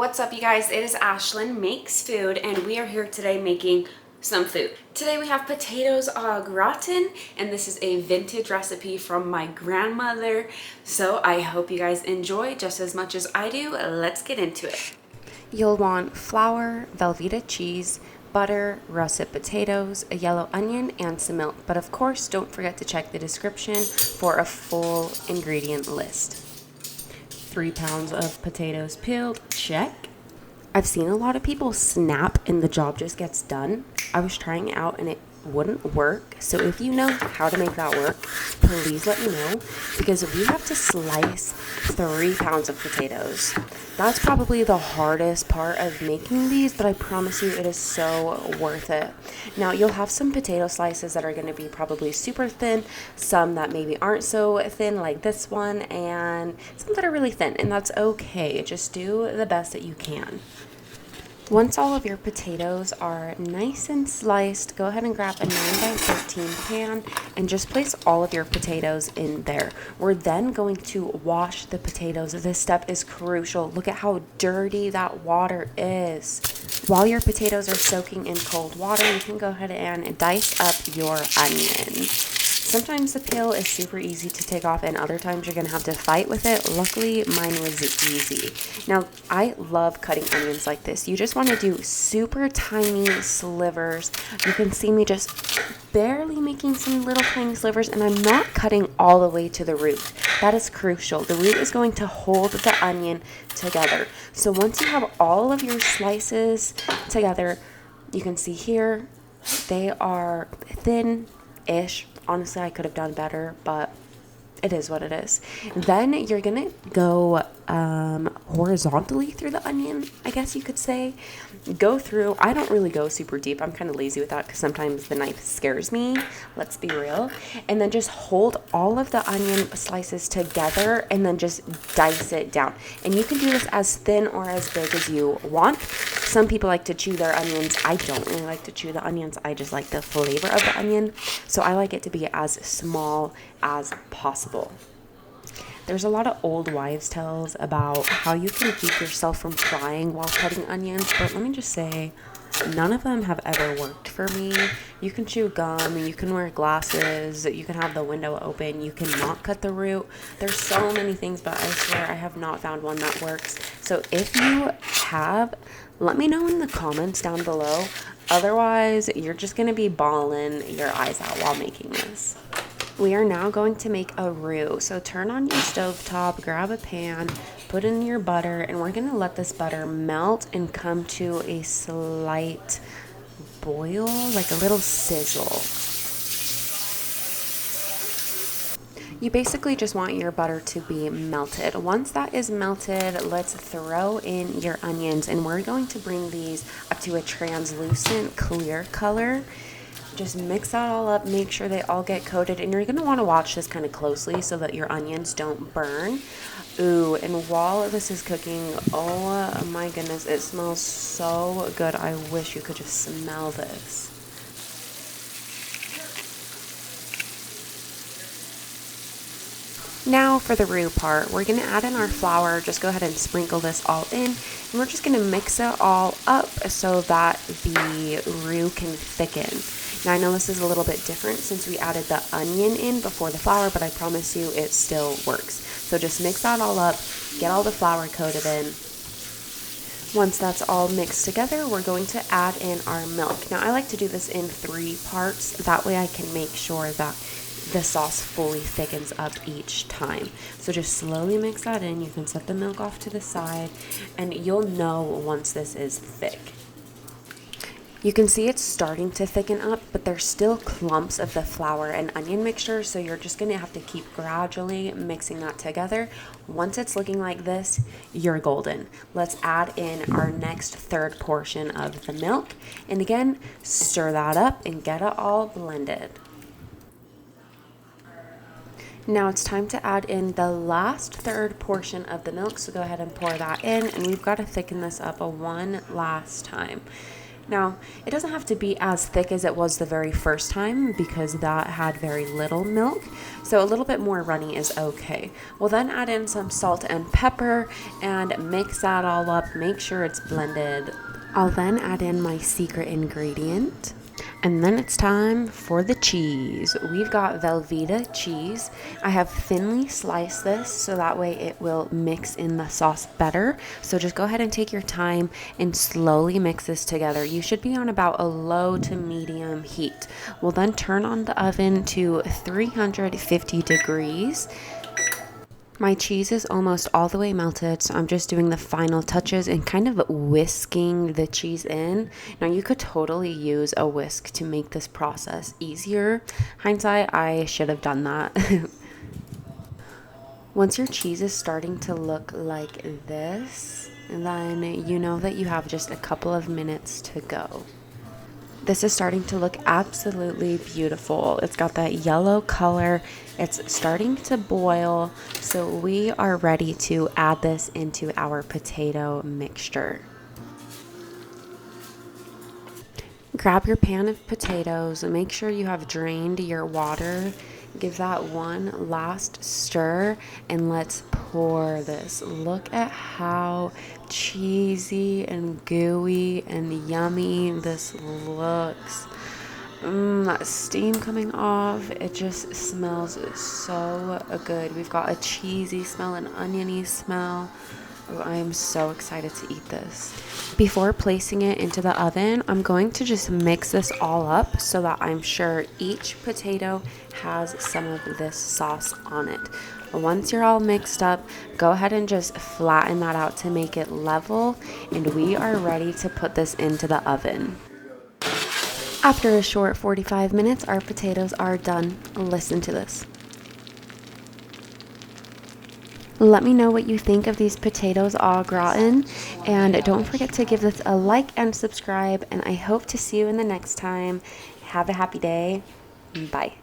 What's up, you guys? It is Ashlyn Makes Food, and we are here today making some food. Today we have potatoes au gratin, and this is a vintage recipe from my grandmother. So I hope you guys enjoy just as much as I do. Let's get into it. You'll want flour, Velveeta cheese, butter, russet potatoes, a yellow onion, and some milk. But of course, don't forget to check the description for a full ingredient list. 3 pounds of potatoes peeled, check. I've seen a lot of people snap and the job just gets done. I was trying it out and it wouldn't work. So if you know how to make that work, please let me know, because we have to slice 3 pounds of potatoes. That's probably the hardest part of making these, but I promise you it is so worth it. Now you'll have some potato slices that are going to be probably super thin, some that maybe aren't so thin like this one, and some that are really thin, and that's okay. Just do the best that you can. Once all of your potatoes are nice and sliced, go ahead and grab a 9x13 pan and just place all of your potatoes in there. We're then going to wash the potatoes. This step is crucial. Look at how dirty that water is. While your potatoes are soaking in cold water, you can go ahead and dice up your onions. Sometimes the peel is super easy to take off, and other times you're going to have to fight with it. Luckily, mine was easy. Now, I love cutting onions like this. You just want to do super tiny slivers. You can see me just barely making some little tiny slivers, and I'm not cutting all the way to the root. That is crucial. The root is going to hold the onion together. So once you have all of your slices together, you can see here, they are thin-ish. Honestly, I could have done better, but it is what it is. Then you're going to go horizontally through the onion, I guess you could say. Go through. I don't really go super deep. I'm kind of lazy with that because sometimes the knife scares me. Let's be real. And then just hold all of the onion slices together and then just dice it down. And you can do this as thin or as big as you want. Some people like to chew their onions. I don't really like to chew the onions. I just like the flavor of the onion. So I like it to be as small as possible. There's a lot of old wives' tales about how you can keep yourself from crying while cutting onions, but let me just say, none of them have ever worked for me. You can chew gum, you can wear glasses, you can have the window open, you can not cut the root. There's so many things, but I swear I have not found one that works. So if you have, let me know in the comments down below. Otherwise, you're just going to be bawling your eyes out while making this. We are now going to make a roux. So turn on your stovetop, grab a pan, put in your butter, and we're going to let this butter melt and come to a slight boil, like a little sizzle. You basically just want your butter to be melted. Once that is melted, let's throw in your onions, and we're going to bring these up to a translucent clear color. Just mix that all up, make sure they all get coated, and you're going to want to watch this kind of closely so that your onions don't burn. Ooh, and while this is cooking, oh my goodness, it smells so good. I wish you could just smell this. Now for the roux part, we're going to add in our flour. Just go ahead and sprinkle this all in, and we're just going to mix it all up so that the roux can thicken. Now I know this is a little bit different since we added the onion in before the flour, but I promise you it still works. So just mix that all up, get all the flour coated in. Once that's all mixed together, we're going to add in our milk. Now I like to do this in 3 parts. That way I can make sure that the sauce fully thickens up each time. So just slowly mix that in. You can set the milk off to the side, and you'll know once this is thick. You can see it's starting to thicken up, but there's still clumps of the flour and onion mixture, so you're just going to have to keep gradually mixing that together. Once it's looking like this, you're golden. Let's add in our next third portion of the milk, and again, stir that up and get it all blended. Now it's time to add in the last third portion of the milk, so go ahead and pour that in, and we've got to thicken this up one last time. Now, it doesn't have to be as thick as it was the very first time because that had very little milk. So a little bit more runny is okay. We'll then add in some salt and pepper and mix that all up. Make sure it's blended. I'll then add in my secret ingredient. And then it's time for the cheese. We've got Velveeta cheese. I have thinly sliced this so that way it will mix in the sauce better. So just go ahead and take your time and slowly mix this together. You should be on about a low to medium heat. We'll then turn on the oven to 350 degrees. My cheese is almost all the way melted, so I'm just doing the final touches and kind of whisking the cheese in. Now, you could totally use a whisk to make this process easier. Hindsight, I should have done that. Once your cheese is starting to look like this, then you know that you have just a couple of minutes to go. This is starting to look absolutely beautiful. It's got that yellow color. It's starting to boil. So we are ready to add this into our potato mixture. Grab your pan of potatoes and make sure you have drained your water. Give that one last stir and let's pour this. Look at how cheesy and gooey and yummy this looks. That steam coming off, it just smells so good. We've got a cheesy smell, an oniony smell. Oh, I am so excited to eat this. Before placing it into the oven, I'm going to just mix this all up so that I'm sure each potato has some of this sauce on it. Once you're all mixed up, go ahead and just flatten that out to make it level, and we are ready to put this into the oven. After a short 45 minutes, our potatoes are done. Listen to this. Let me know what you think of these potatoes au gratin, and don't forget to give this a like and subscribe, and I hope to see you in the next time. Have a happy day. Bye.